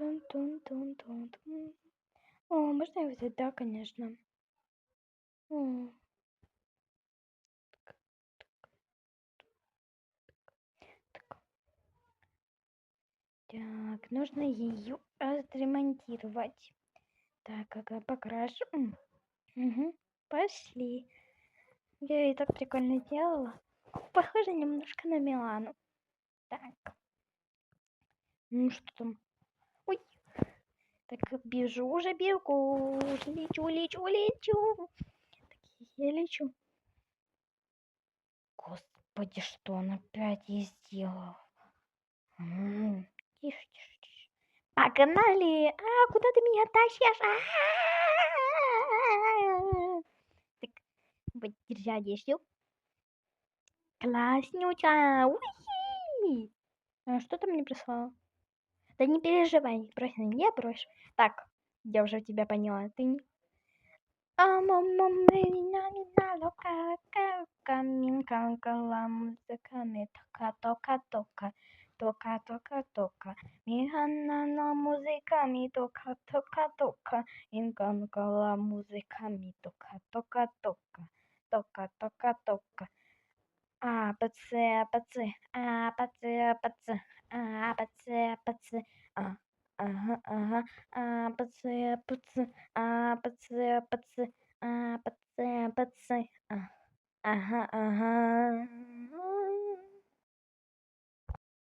Тун-тун-тун-тун-тун. О, можно его взять? Да, конечно. О, так, нужно ее отремонтировать. Так, ага, покрашу. Мгм, пошли. Я и так прикольно делала. Похоже немножко на Милану. Так, ну что там? Ой, так бежу уже, бегу. Уже лечу. Так, я лечу. Господи, что он опять ей сделал? Тише, тише, тише. Погнали! Куда ты меня тащишь? Так, вот держать еще. Класснюча! Уи! Что ты мне прислала? Да не переживай, брось на меня, брось. Так, я уже тебя поняла. Ты... Тока. Михана музиками тока. Инканкала музиками тока. Пацы. Ага. Пацы. Пацы. Ага.